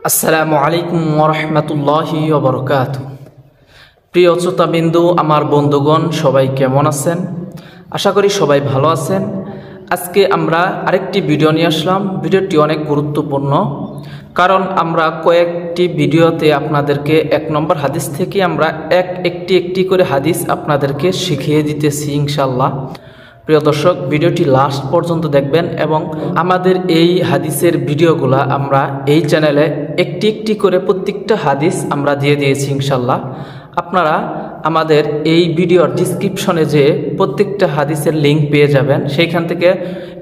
আসসালামু আলাইকুম ওয়া রাহমাতুল্লাহি ওয়া বারাকাতুহু। প্রিয় শ্রোতাবিন্দু, আমার বন্ধুগণ সবাই কেমন আছেন? আশা করি সবাই ভালো আছেন। আজকে আমরা আরেকটি ভিডিও নিয়ে আসলাম। ভিডিওটি অনেক গুরুত্বপূর্ণ, কারণ আমরা কয়েকটি ভিডিওতে আপনাদেরকে ১ নম্বর হাদিস থেকে আমরা একটি করে হাদিস আপনাদেরকে শিখিয়ে দিতেছি ইনশাআল্লাহ। প্রিয় দর্শক, ভিডিওটি লাস্ট পর্যন্ত দেখবেন এবং আমাদের এই হাদিসের ভিডিওগুলা আমরা এই চ্যানেলে একটি করে প্রত্যেকটা হাদিস আমরা দিয়ে দিয়েছি ইনশাল্লাহ। আপনারা আমাদের এই ভিডিওর ডিসক্রিপশনে যে প্রত্যেকটা হাদিসের লিঙ্ক পেয়ে যাবেন, সেইখান থেকে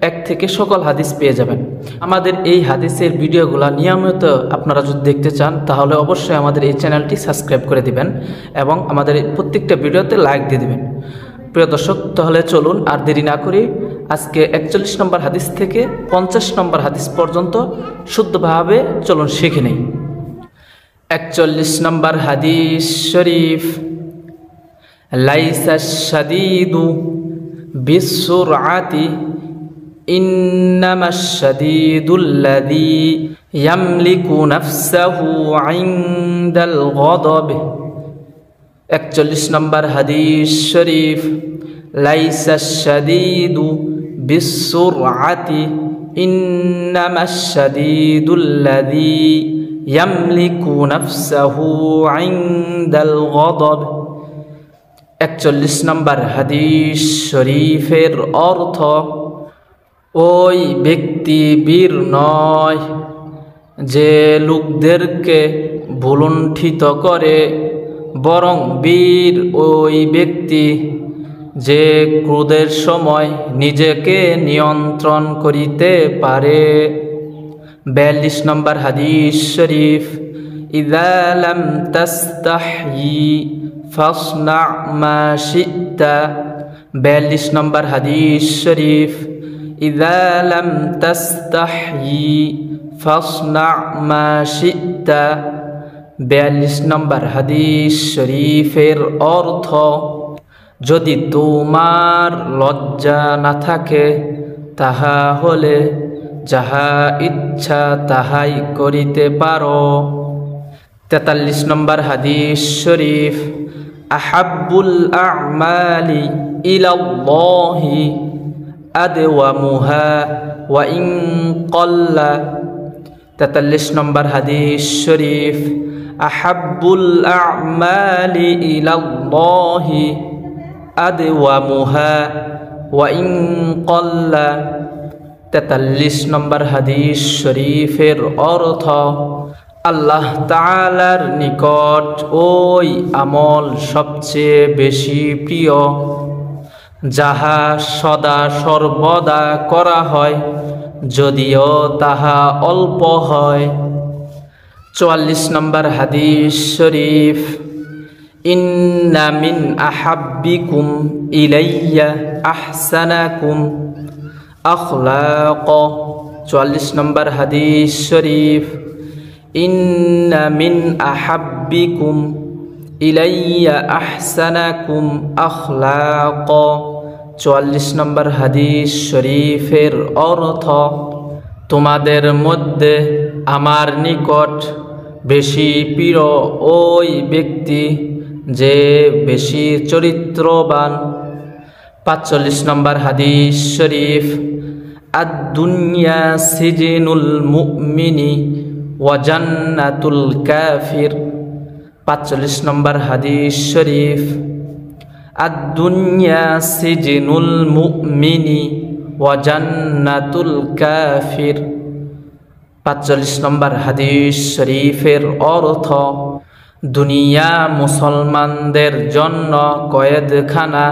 এক থেকে সকল হাদিস পেয়ে যাবেন। আমাদের এই হাদিসের ভিডিওগুলা নিয়মিত আপনারা যদি দেখতে চান, তাহলে অবশ্যই আমাদের এই চ্যানেলটি সাবস্ক্রাইব করে দিবেন এবং আমাদের প্রত্যেকটা ভিডিওতে লাইক দিয়ে দিবেন। প্রিয় দর্শক, তাহলে চলুন আর দেরি না করি আজকে ৪১ নম্বর হাদিস থেকে ৫০ নম্বর হাদিস পর্যন্ত শুদ্ধভাবে চলুন শিখে নেই। ৪১ নম্বর হাদিস শরীফ। লাইসা শাদীদু বিসসুরআতি ইন্নামাশ শাদীদুল্লাযী ইয়ামলিকু নাফসাহু ইনদাল গযব। ৪১ নম্বর হাদিস শরীফ। লাইসা শাদীদু বিসসুরআতি ইন্নামাশ শাদীদুল্লাযী ইয়ামলিকু নাফসাহু ইনদাল গযব। ৪১ নম্বর হাদিস শরীফের অর্থ: ওই ব্যক্তি বীর নয় যে লোকদেরকে ভুলুণ্ঠিত করে, বরং বীর ওই ব্যক্তি যে ক্রোধের সময় নিজেকে নিয়ন্ত্রণ করিতে পারে। ৪২ নম্বর হাদিস শরীফ। ইযা লাম তাস্তাহি ফাসনা মা শি'তা। ৪২ নম্বর হাদিস শরীফ। ইযা লাম তাস্তাহি ফাসনা মা শি'তা। ৪২ নম্বর হাদিস শরীফের অর্থ: যদি তোমার লজ্জা না থাকে, তাহা হলে যাহা ইচ্ছা তাহাই করিতে পারো। ৪৩ নম্বর হাদিস শরীফ। আহাব্বুল আ'মালি ইলাল্লাহি আদওয়ামুহা ওয়া ইন ক্বাল্লা। ৪৩ নম্বর হাদিস শরীফ। আহাব্বুল আ'মালি ইলাল্লাহি আদওয়ামুহা ওয়া ইন ক্বাল্লা। ৪৩ নম্বর হাদিস শরীফের অর্থ: আল্লাহ তাআলার নিকট ওই আমল সবচেয়ে বেশি প্রিয় যাহা সদা সর্বদা করা হয়, যদিও তাহা অল্প হয়। ৪৪ নম্বর হাদিস শরীফ। ইন্না মিন আহাব্বিকুম ইলাইয়া আহসানাকুম আখলাক। ৪৪ নম্বর হাদিস শরীফ। ইন্না মিন আহাব্বিকুম ইলাইয়া আহসানাকুম আখলাক। ৪৪ নম্বর হাদিস শরীফের অর্থ: তোমাদের মধ্যে আমার নিকট বেশি প্রিয় ওই ব্যক্তি যে বেশি চরিত্রবান। ৪৫ নম্বর হাদিস শরীফ। আদ-দুনিয়া সিজনুল মুমিনি ওয়া জান্নাতুল কাফির। ৪৫ নম্বর হাদিস শরীফ। আদ-দুনিয়া সিজনুল মুমিনি ওয়া জান্নাতুল কাফির। ৪৫ নম্বর হাদিস শরীফের অর্থ: দুনিয়া মুসলমানদের জন্য কয়েদখানা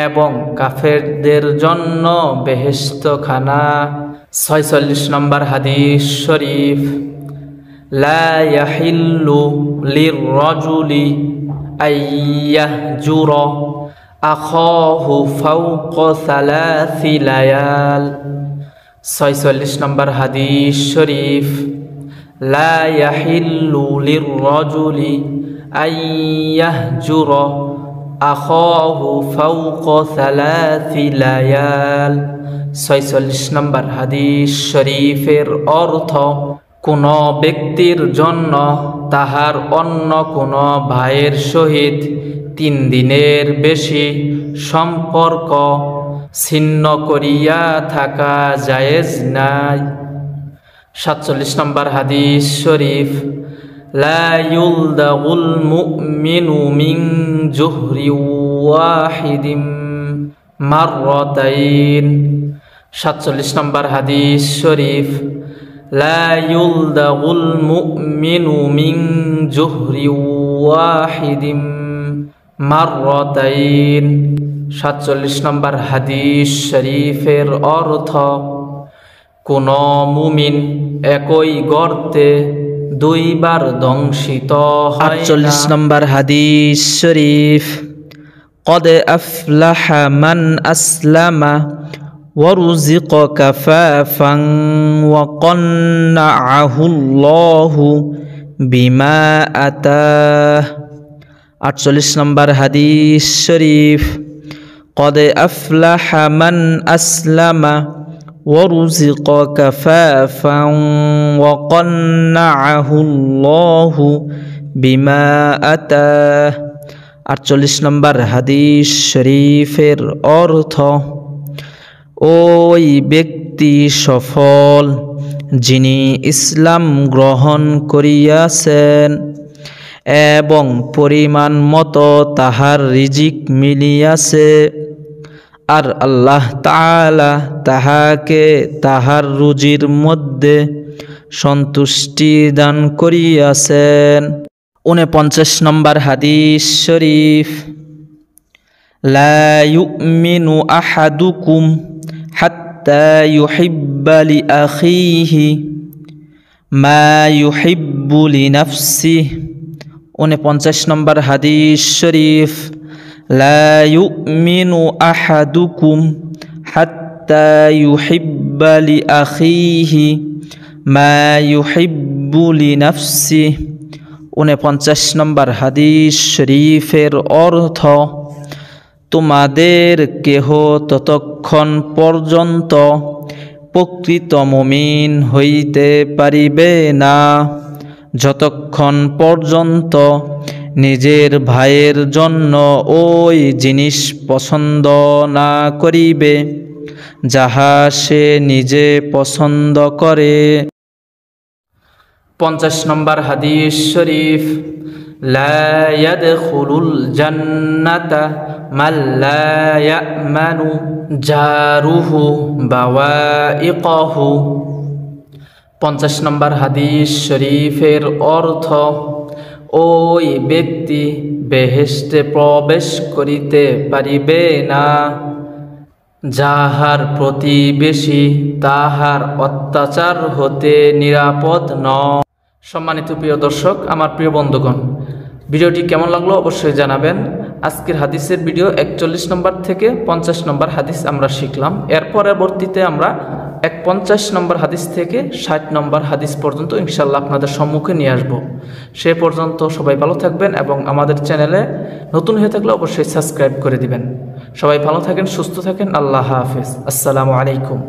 এবং কাফেরদের জন্য বেহেশতখানা। ৪৬ নম্বর হাদিস শরীফ। লা ইয়াহিল্লু লির-রাজুলি আইয়াহজুরা আখাহু ফাওকা সালাসি লায়াল। ৪৬ নম্বর হাদিস শরীফ। লা ইয়াহিল্লু লির-রাজুলি আইয়াহজুরা আখাহু ফাওকা সালাসি লায়াল। ৪৬ নম্বর হাদিস শরীফের অর্থ: কোনো ব্যক্তির জন্য তাহার অন্য কোনো ভাইয়ের সহিত 3 দিনের বেশি সম্পর্ক ছিন্ন করিয়া থাকা জায়েজ নাই। 47 নম্বর হাদিস শরীফ, লা ইউলদাগুল মুমিনু মিন জুহরি ওয়াহিদিম মাররাতাইন। 47 নম্বর হাদিস শরীফ, লা ইউলদাগুল মুমিনু মিন জুহরি ওয়াহিদিম মাররাতাইন। 47 নম্বর হাদিস শরীফের অর্থ, কোন মুমিন একই গর্তে 2 বার দংশিত হয় না। 48 নম্বর হাদিস শরীফ, قد أفلح من أسلم ورزق كفافا وقنعه الله بما آتاه। 48 নম্বর হাদিস শরীফ, قد أفلح من أسلم ورزق كفافا وقنعه الله بما آتاه। 48 নম্বর হাদিস শরীফের অর্থ, ওই ব্যক্তি সফল যিনি ইসলাম গ্রহণ করিয়াছেন এবং পরিমাণ মতো তাহার রিজিক মিলিয়াছে, আর আল্লাহ তাআলা তাহাকে তাহার রুজির মধ্যে সন্তুষ্টি দান করিয়াছেন। 49 নম্বর হাদিস শরীফ, লা ইউমিনু আহাদুকুম হাত্তা ইউহিব্বা লিআখিহি মা ইউহিব্বু লিনাফসিহি। 49 নম্বর হাদিস শরীফ, লা ইউমিনু আহাদুকুম হাত্তা ইউহিব্বা লিআখিহি মা ইউহিব্বু লিনাফসিহি। 49 নম্বর হাদিস শরীফের অর্থ, তোমাদের কেহ ততক্ষণ পর্যন্ত প্রকৃত মুমিন হইতে পারিবে না যতক্ষণ পর্যন্ত নিজের ভাইয়ের জন্য ওই জিনিস পছন্দ না করিবে যাহা সে নিজে পছন্দ করে। 50 নম্বর হাদিস শরীফ, লা ইয়াদখুলুল জান্নাতা মান লা ইয়ামানু জারুহু বাওয়াইকাহু। 50 নম্বর হাদিস শরীফের অর্থ, ওই ব্যক্তি বেহেশতে প্রবেশ করিতে পারিবে না যাহার প্রতিবেশী তাহার অত্যাচার হতে নিরাপদ নয়। সম্মানিত প্রিয় দর্শক, আমার প্রিয় বন্ধুগণ, ভিডিওটি কেমন লাগলো অবশ্যই জানাবেন। আজকের হাদিসের ভিডিও 41 নম্বর থেকে 50 নম্বর হাদিস আমরা শিখলাম। এর পরবর্তীতে আমরা 51 নম্বর হাদিস থেকে 60 নম্বর হাদিস পর্যন্ত ইনশাআল্লাহ আপনাদের সম্মুখে নিয়ে আসব। সে পর্যন্ত সবাই ভালো থাকবেন এবং আমাদের চ্যানেলে নতুন হয়ে থাকলে অবশ্যই সাবস্ক্রাইব করে দিবেন। সবাই ভালো থাকেন, সুস্থ থাকেন। আল্লাহ হাফেজ। আসসালামু আলাইকুম।